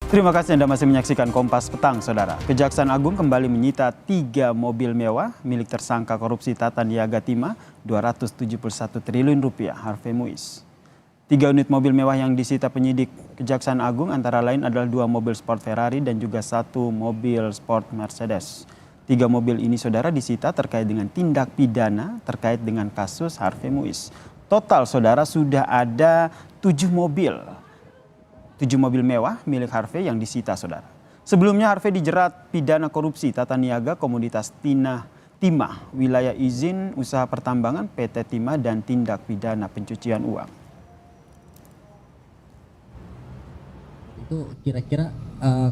Terima kasih Anda masih menyaksikan Kompas Petang, Saudara. Kejaksaan Agung kembali menyita 3 mobil mewah milik tersangka korupsi Tata Niaga Timah 271 triliun rupiah Harvey Muiz. 3 unit mobil mewah yang disita penyidik Kejaksaan Agung antara lain adalah 2 mobil sport Ferrari dan juga 1 mobil sport Mercedes. 3 mobil ini, Saudara, disita terkait dengan tindak pidana terkait dengan kasus Harvey Muiz. Total, Saudara, sudah ada 7 mobil mewah milik Harvey yang disita, Saudara. Sebelumnya Harvey dijerat pidana korupsi tata niaga komoditas timah, wilayah izin usaha pertambangan PT Timah dan tindak pidana pencucian uang. Itu kira-kira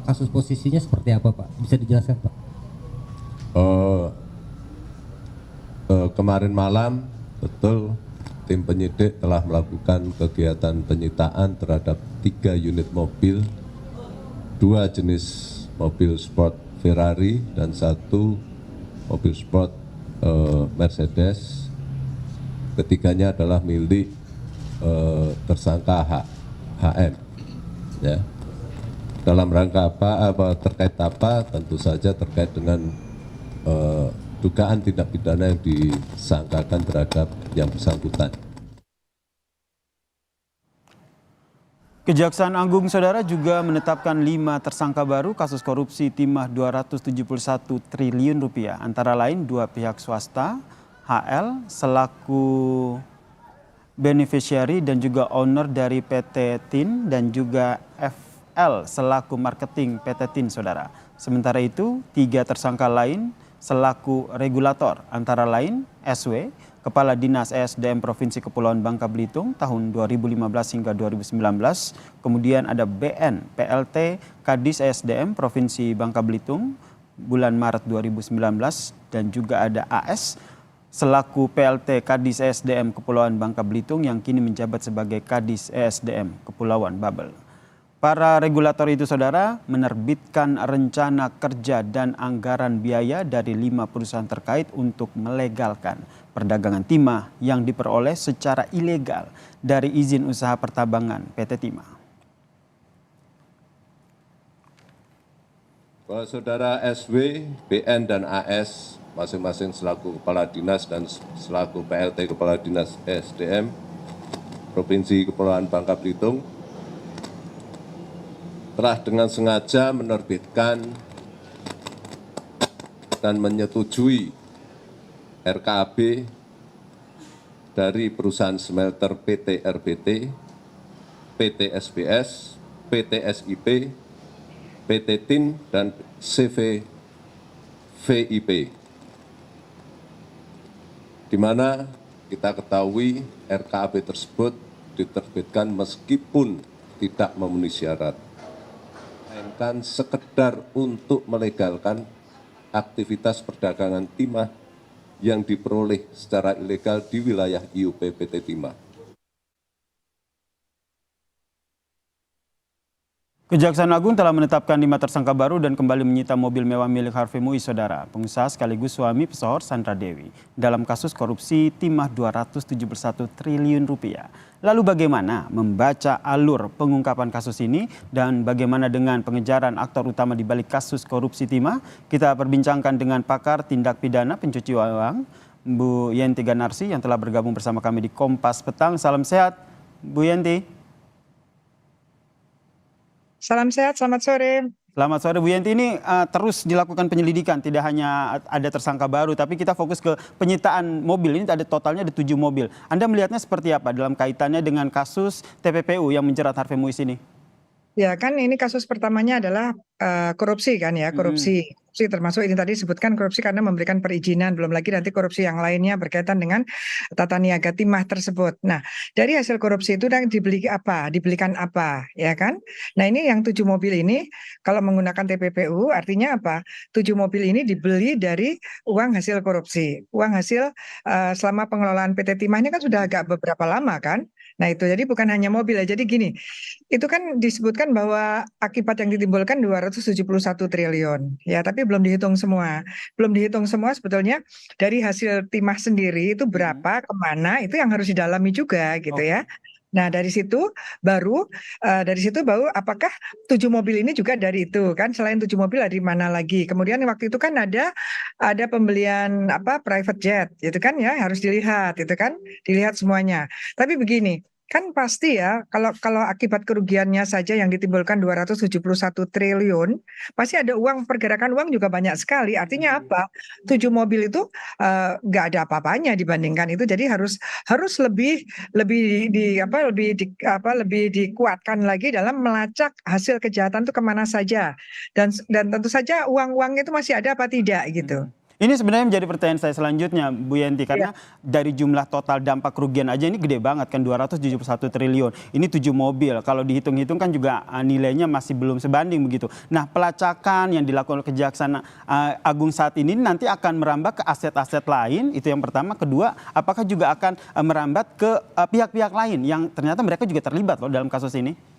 kasus posisinya seperti apa, Pak? Bisa dijelaskan, Pak? Kemarin malam betul tim penyidik telah melakukan kegiatan penyitaan terhadap 3 unit mobil, 2 jenis mobil sport Ferrari dan 1 mobil sport Mercedes. Ketiganya adalah milik tersangka HM. Ya. Dalam rangka apa terkait apa? Tentu saja terkait dengan dugaan tindak pidana yang disangkakan terhadap yang bersangkutan. Kejaksaan Agung, Saudara, juga menetapkan 5 tersangka baru kasus korupsi timah 271 triliun rupiah. Antara lain 2 pihak swasta, HL selaku beneficiary dan juga owner dari PT TIN dan juga FL selaku marketing PT TIN, Saudara. Sementara itu 3 tersangka lain selaku regulator, antara lain SW, Kepala Dinas ESDM Provinsi Kepulauan Bangka Belitung tahun 2015 hingga 2019. Kemudian ada BN, PLT Kadis ESDM Provinsi Bangka Belitung bulan Maret 2019. Dan juga ada AS selaku PLT Kadis ESDM Kepulauan Bangka Belitung yang kini menjabat sebagai Kadis ESDM Kepulauan Babel. Para regulator itu, Saudara, menerbitkan rencana kerja dan anggaran biaya dari 5 perusahaan terkait untuk melegalkan perdagangan timah yang diperoleh secara ilegal dari izin usaha pertambangan PT Timah. Bahwa Saudara SW, BN, dan AS masing-masing selaku Kepala Dinas dan selaku PLT Kepala Dinas ESDM Provinsi Kepulauan Bangka Belitung telah dengan sengaja menerbitkan dan menyetujui RKAB dari perusahaan smelter PT RBT, PT SBS, PT SIP, PT TIN, dan CV VIP. Di mana kita ketahui RKAB tersebut diterbitkan meskipun tidak memenuhi syarat, melainkan sekedar untuk melegalkan aktivitas perdagangan timah yang diperoleh secara ilegal di wilayah IUP PT Timah. Kejaksaan Agung telah menetapkan 5 tersangka baru dan kembali menyita mobil mewah milik Harvey Muiz, Saudara, pengusaha sekaligus suami pesohor Sandra Dewi, dalam kasus korupsi timah 271 triliun rupiah. Lalu bagaimana membaca alur pengungkapan kasus ini dan bagaimana dengan pengejaran aktor utama di balik kasus korupsi timah? Kita perbincangkan dengan pakar tindak pidana pencucian uang, Bu Yenti Ganarsi, yang telah bergabung bersama kami di Kompas Petang. Salam sehat, Bu Yenti. Salam sehat, selamat sore. Selamat sore, Bu Yenti. Ini terus dilakukan penyelidikan, tidak hanya ada tersangka baru, tapi kita fokus ke penyitaan mobil. Ini ada totalnya ada 7 mobil. Anda melihatnya seperti apa dalam kaitannya dengan kasus TPPU yang menjerat Harvey Muiz ini? Ya kan ini kasus pertamanya adalah korupsi kan ya, korupsi termasuk ini tadi disebutkan korupsi karena memberikan perizinan, belum lagi nanti korupsi yang lainnya berkaitan dengan tata niaga timah tersebut. Nah, dari hasil korupsi itu dan dibelikan apa, ya kan? Nah, ini yang 7 mobil ini kalau menggunakan TPPU artinya apa? 7 mobil ini dibeli dari uang hasil korupsi, uang hasil selama pengelolaan PT Timah ini kan sudah agak beberapa lama kan? Nah itu jadi bukan hanya mobil ya. Jadi gini, itu kan disebutkan bahwa akibat yang ditimbulkan 271 triliun. Ya, tapi belum dihitung semua. Belum dihitung semua sebetulnya dari hasil timah sendiri itu berapa, kemana, itu yang harus didalami juga gitu ya. Nah, dari situ baru apakah 7 mobil ini juga dari itu kan, selain 7 mobil dari mana lagi. Kemudian waktu itu kan ada pembelian private jet itu kan ya, harus dilihat itu kan, dilihat semuanya. Tapi begini, kan pasti ya kalau akibat kerugiannya saja yang ditimbulkan 271 triliun, pasti ada pergerakan uang juga banyak sekali. Artinya apa? 7 mobil itu nggak ada apa-apanya dibandingkan itu. Jadi harus lebih lebih di apa lebih di apa lebih dikuatkan lagi dalam melacak hasil kejahatan itu kemana saja, dan tentu saja uang-uang itu masih ada apa tidak gitu. Ini sebenarnya menjadi pertanyaan saya selanjutnya, Bu Yenti, Iya. karena dari jumlah total dampak kerugian aja ini gede banget kan, 271 triliun. Ini 7 mobil, kalau dihitung-hitung kan juga nilainya masih belum sebanding begitu. Nah, pelacakan yang dilakukan oleh Kejaksaan Agung saat ini nanti akan merambat ke aset-aset lain, itu yang pertama. Kedua, apakah juga akan merambat ke pihak-pihak lain yang ternyata mereka juga terlibat loh dalam kasus ini?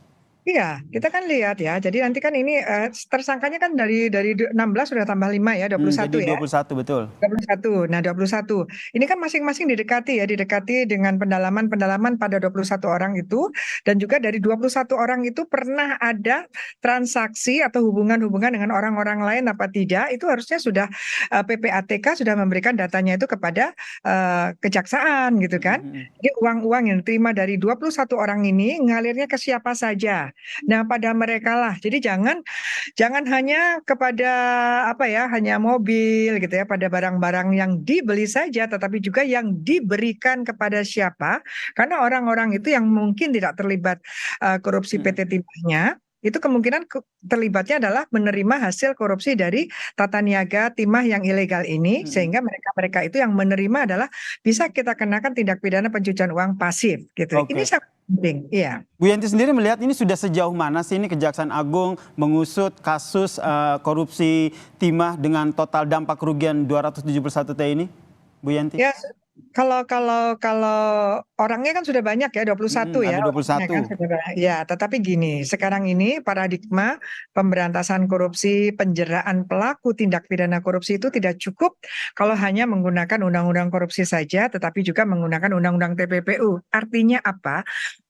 Iya, kita kan lihat ya. Jadi nanti kan ini tersangkanya kan dari 16 sudah tambah 5 ya, 21 Jadi ya. 21 betul. 21. Nah, 21. Ini kan masing-masing didekati dengan pendalaman pada 21 orang itu, dan juga dari 21 orang itu pernah ada transaksi atau hubungan-hubungan dengan orang-orang lain apa tidak, itu harusnya sudah PPATK sudah memberikan datanya itu kepada kejaksaan gitu kan. Jadi uang-uang yang diterima dari 21 orang ini ngalirnya ke siapa saja. Nah, pada mereka lah. Jadi jangan hanya kepada hanya mobil gitu ya, pada barang-barang yang dibeli saja, tetapi juga yang diberikan kepada siapa. Karena orang-orang itu yang mungkin tidak terlibat korupsi PT Timahnya, itu kemungkinan terlibatnya adalah menerima hasil korupsi dari tata niaga timah yang ilegal ini, sehingga mereka itu yang menerima adalah bisa kita kenakan tindak pidana pencucian uang pasif gitu. Ini Oke. sangat penting, iya. Bu Yenti sendiri melihat ini sudah sejauh mana sih ini Kejaksaan Agung mengusut kasus korupsi timah dengan total dampak kerugian 271 T ini, Bu Yenti? Ya, kalau orangnya kan sudah banyak ya, 21 ya. Ada Orangnya kan 21. sudah banyak. Ya, tetapi gini, sekarang ini paradigma pemberantasan korupsi, penjeraan pelaku tindak pidana korupsi itu tidak cukup kalau hanya menggunakan undang-undang korupsi saja, tetapi juga menggunakan undang-undang TPPU. Artinya apa?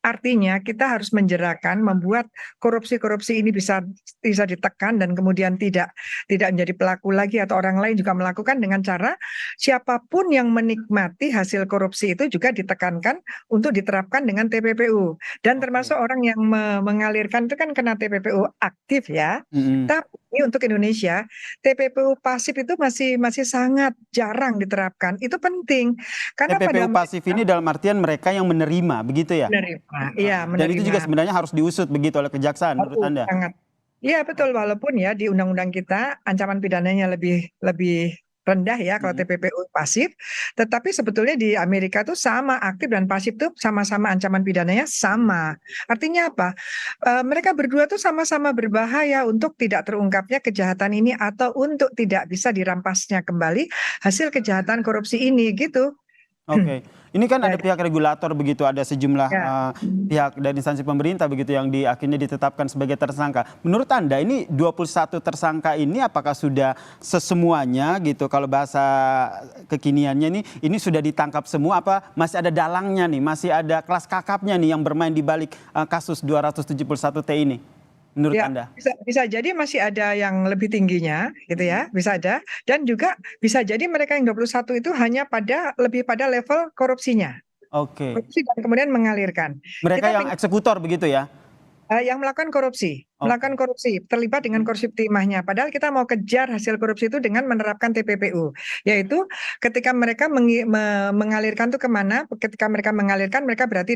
Artinya kita harus membuat korupsi-korupsi ini bisa ditekan dan kemudian tidak menjadi pelaku lagi, atau orang lain juga melakukan, dengan cara siapapun yang menikmati hasil korupsi itu juga ditekankan untuk diterapkan dengan TPPU. Dan termasuk orang yang mengalirkan itu kan kena TPPU aktif ya. Tapi untuk Indonesia, TPPU pasif itu masih sangat jarang diterapkan. Itu penting karena TPPU pada pasif ini dalam artian mereka yang menerima, begitu ya? menerima, iya Dan itu juga menerima. sebenarnya harus diusut begitu oleh Kejaksaan menurut Anda? Sangat. Iya betul, walaupun ya di undang-undang kita ancaman pidananya lebih rendah ya kalau TPPU pasif, tetapi sebetulnya di Amerika tuh sama, aktif dan pasif tuh sama-sama ancaman pidananya sama. Artinya apa? Mereka berdua tuh sama-sama berbahaya untuk tidak terungkapnya kejahatan ini, atau untuk tidak bisa dirampasnya kembali hasil kejahatan korupsi ini gitu. Oke, ini kan ada Ya, pihak regulator begitu, ada sejumlah ya. pihak dan instansi pemerintah begitu yang akhirnya ditetapkan sebagai tersangka. Menurut Anda ini 21 tersangka ini apakah sudah sesemuanya gitu, kalau bahasa kekiniannya ini sudah ditangkap semua, apa masih ada dalangnya nih, masih ada kelas kakapnya nih yang bermain di balik kasus 271 T ini? Menurut Ya, Anda? bisa jadi masih ada yang lebih tingginya gitu ya, bisa ada. Dan juga bisa jadi mereka yang 21 itu hanya lebih pada level korupsinya. Oke, Korupsi dan kemudian mengalirkan. mereka Kita yang eksekutor begitu ya? yang melakukan korupsi, Oke. terlibat dengan korupsi timahnya. Padahal kita mau kejar hasil korupsi itu dengan menerapkan TPPU, yaitu ketika mereka mengalirkan itu kemana? Ketika mereka mengalirkan, mereka berarti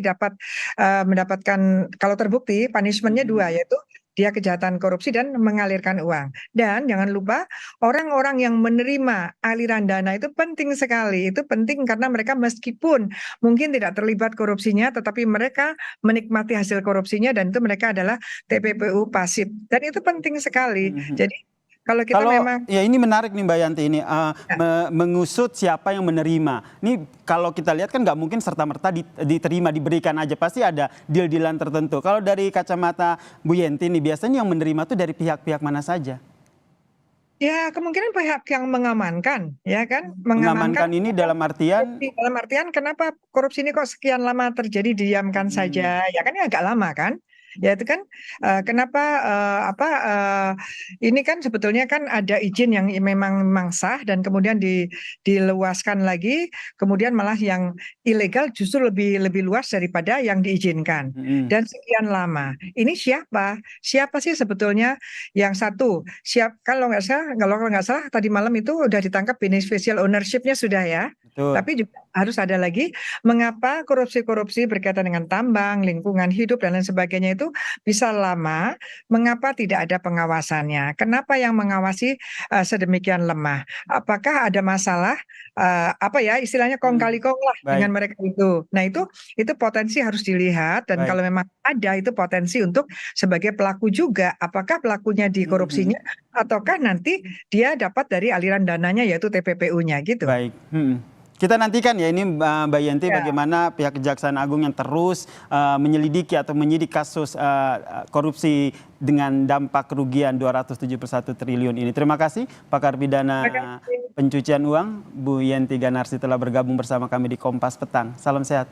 mendapatkan, kalau terbukti, punishment-nya 2, yaitu dia kejahatan korupsi dan mengalirkan uang. Dan jangan lupa orang-orang yang menerima aliran dana itu penting sekali. Itu penting karena mereka meskipun mungkin tidak terlibat korupsinya, tetapi mereka menikmati hasil korupsinya, dan itu mereka adalah TPPU pasif. Dan itu penting sekali. Jadi kalau kita memang ya ini menarik nih Mbak Yanti ini mengusut siapa yang menerima. Ini kalau kita lihat kan nggak mungkin serta-merta diterima, diberikan aja, pasti ada deal-dealan tertentu. Kalau dari kacamata Bu Yanti ini biasanya yang menerima tuh dari pihak-pihak mana saja? Ya, kemungkinan pihak yang mengamankan, ya kan? Mengamankan ini dalam artian Dalam artian kenapa korupsi ini kok sekian lama terjadi didiamkan saja? Ya kan ini agak lama kan? Ya itu kan kenapa ini kan sebetulnya kan ada izin yang memang sah dan kemudian diluaskan lagi, kemudian malah yang ilegal justru lebih luas daripada yang diizinkan. Dan sekian lama. Ini siapa? Siapa sih sebetulnya yang satu? Kalau nggak salah tadi malam itu udah ditangkap beneficial ownership-nya sudah ya. betul. Tapi juga harus ada lagi mengapa korupsi-korupsi berkaitan dengan tambang, lingkungan hidup dan lain sebagainya itu bisa lama, mengapa tidak ada pengawasannya? Kenapa yang mengawasi sedemikian lemah? Apakah ada masalah istilahnya kong kali kong lah Baik. dengan mereka itu. Nah, itu potensi harus dilihat dan Baik. kalau memang ada itu potensi untuk sebagai pelaku juga, apakah pelakunya di korupsinya ataukah nanti dia dapat dari aliran dananya yaitu TPPU-nya gitu. Baik. Kita nantikan ya ini Mbak Yenti bagaimana pihak Kejaksaan Agung yang terus menyelidiki atau menyidik kasus korupsi dengan dampak kerugian 271 triliun ini. Terima kasih pakar pidana pencucian uang Bu Yenti Ganarsi telah bergabung bersama kami di Kompas Petang. Salam sehat.